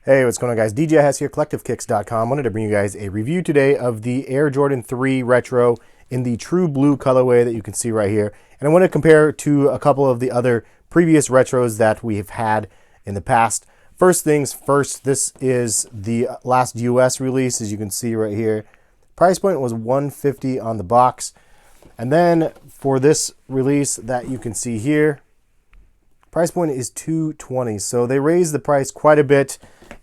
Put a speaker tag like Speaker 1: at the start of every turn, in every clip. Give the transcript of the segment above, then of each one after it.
Speaker 1: Hey, what's going on, guys? DJ Hess here, CollectiveKicks.com. Wanted to bring you guys a review today of the Air Jordan 3 Retro in the true blue colorway that you can see right here. And I want to compare to a couple of the other previous retros that we have had in the past. First things first, this is the last US release, as you can see right here. Price point was $150 on the box. And then for this release that you can see here, price point is $220. So they raised the price quite a bit.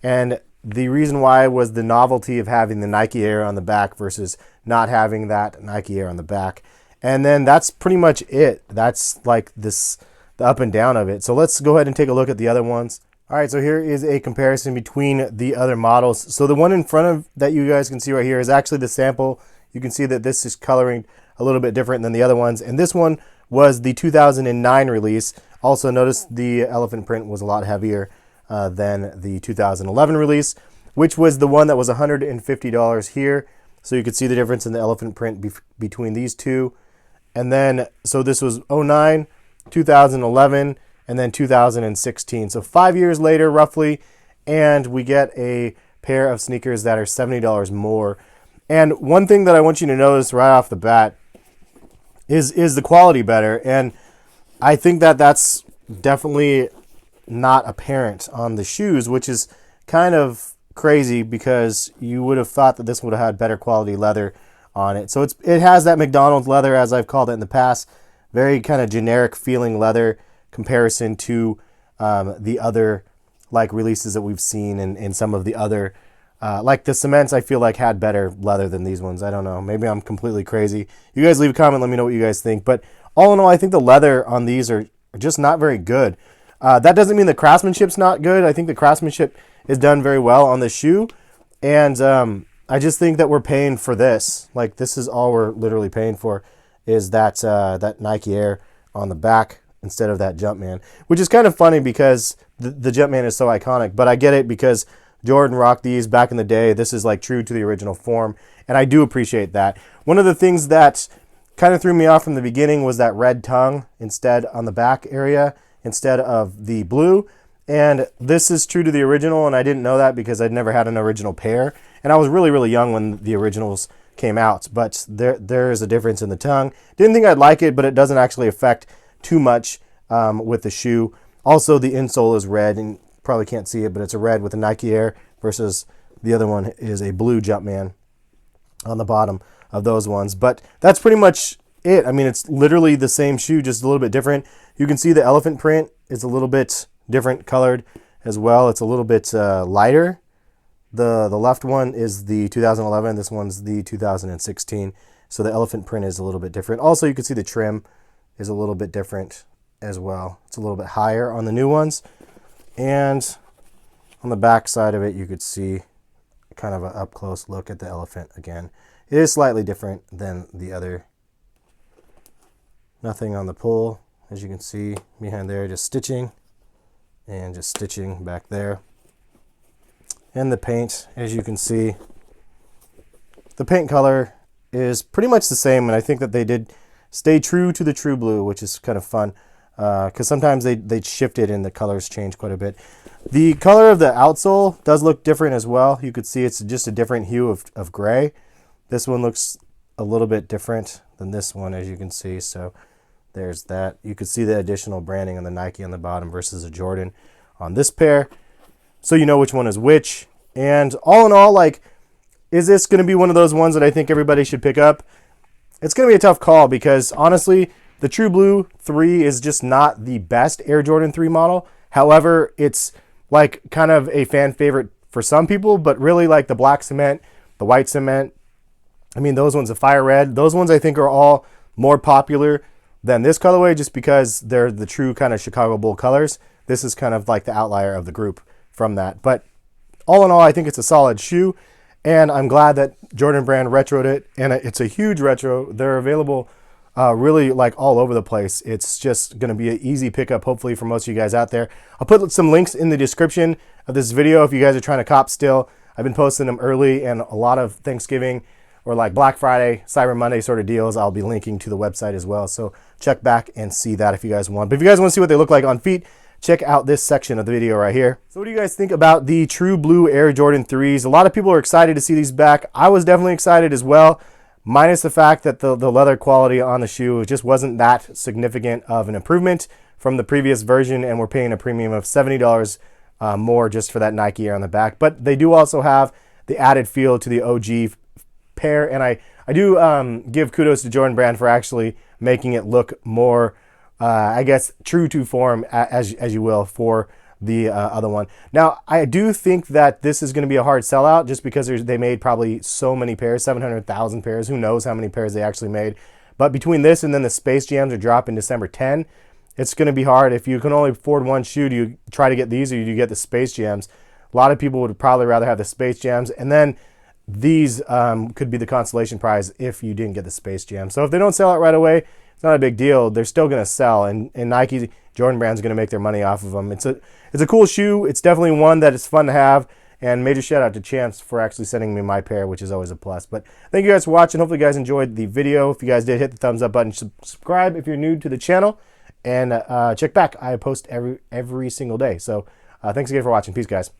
Speaker 1: And the reason why was the novelty of having the Nike Air on the back versus not having that Nike Air on the back. And then that's pretty much it. That's like the up and down of it. So let's go ahead and take a look at the other ones. All right, so here is a comparison between the other models. So the one in front of that you guys can see right here is actually the sample. You can see that this is coloring a little bit different than the other ones. And this one was the 2009 release. Also notice the elephant print was a lot heavier than the 2011 release, which was the one that was $150 here. So you could see the difference in the elephant print between these two. And then, so this was 09, 2011, and then 2016. So 5 years later, roughly, and we get a pair of sneakers that are $70 more. And one thing that I want you to notice right off the bat is the quality better. And I think that that's definitely not apparent on the shoes, which is kind of crazy because you would have thought that this would have had better quality leather on it. So it has that McDonald's leather, as I've called it in the past, very kind of generic feeling leather comparison to the other like releases that we've seen in some of the other like the cements. I feel like had better leather than these ones. I don't know, maybe I'm completely crazy. You guys leave a comment, let me know what you guys think. But all in all, I think the leather on these are just not very good. That doesn't mean the craftsmanship's not good. I think the craftsmanship is done very well on the shoe. And I just think that we're paying for this. Like, this is all we're literally paying for, is that that Nike Air on the back instead of that Jumpman. Which is kind of funny because the Jumpman is so iconic. But I get it because Jordan rocked these back in the day. This is like true to the original form. And I do appreciate that. One of the things that kind of threw me off from the beginning was that red tongue instead on the back area, instead of the blue. And this is true to the original, and I didn't know that because I'd never had an original pair. And I was really, really young when the originals came out, but there is a difference in the tongue. Didn't think I'd like it, but it doesn't actually affect too much with the shoe. Also, the insole is red, and you probably can't see it, but it's a red with a Nike Air versus the other one is a blue Jumpman on the bottom of those ones. But that's pretty much it. I mean, it's literally the same shoe, just a little bit different. You can see the elephant print is a little bit different colored as well. It's a little bit lighter. The left one is the 2011. This one's the 2016. So the elephant print is a little bit different. Also, you can see the trim is a little bit different as well. It's a little bit higher on the new ones. And on the back side of it, you could see kind of an up close look at the elephant again. It is slightly different than the other. Nothing on the pull, as you can see behind there, just stitching and just stitching back there. And the paint, as you can see, the paint color is pretty much the same, and I think that they did stay true to the true blue, which is kind of fun because sometimes they shift it and the colors change quite a bit. The color of the outsole does look different as well. You could see it's just a different hue of gray. This one looks a little bit different than this one, as you can see. So there's that. You could see the additional branding on the Nike on the bottom versus a Jordan on this pair. So you know which one is which. And all in all, like, is this going to be one of those ones that I think everybody should pick up? It's going to be a tough call because, honestly, the True Blue 3 is just not the best Air Jordan 3 model. However, it's like kind of a fan favorite for some people, but really like the black cement, the white cement, I mean, those ones, the fire red, those ones I think are all more popular than this colorway just because they're the true kind of Chicago Bull colors. This is kind of like the outlier of the group from that. But all in all, I think it's a solid shoe, and I'm glad that Jordan Brand retroed it, and it's a huge retro. They're available really like all over the place. It's just going to be an easy pickup, hopefully, for most of you guys out there. I'll put some links in the description of this video if you guys are trying to cop still. I've been posting them early, and a lot of Thanksgiving or like Black Friday, Cyber Monday sort of deals, I'll be linking to the website as well. So check back and see that if you guys want. But if you guys want to see what they look like on feet, check out this section of the video right here. So what do you guys think about the True Blue Air Jordan 3s? A lot of people are excited to see these back. I was definitely excited as well, minus the fact that the leather quality on the shoe just wasn't that significant of an improvement from the previous version, and we're paying a premium of $70 more just for that Nike Air on the back. But they do also have the added feel to the OG pair, and I do give kudos to Jordan Brand for actually making it look more, I guess, true to form, as you will, for the other one. Now, I do think that this is going to be a hard sellout just because they made probably so many pairs, 700,000 pairs. Who knows how many pairs they actually made. But between this and then the Space Jams are dropping December 10, it's going to be hard. If you can only afford one shoe, do you try to get these or do you get the Space Jams? A lot of people would probably rather have the Space Jams, and then these could be the consolation prize if you didn't get the Space Jam. So if they don't sell out right away, it's not a big deal. They're still going to sell, and Nike, Jordan Brand's going to make their money off of them. It's a cool shoe. It's definitely one that is fun to have, and major shout out to Chance for actually sending me my pair, which is always a plus. But thank you guys for watching. Hopefully you guys enjoyed the video. If you guys did, hit the thumbs up button. Subscribe if you're new to the channel, and check back. I post every single day. So thanks again for watching. Peace, guys.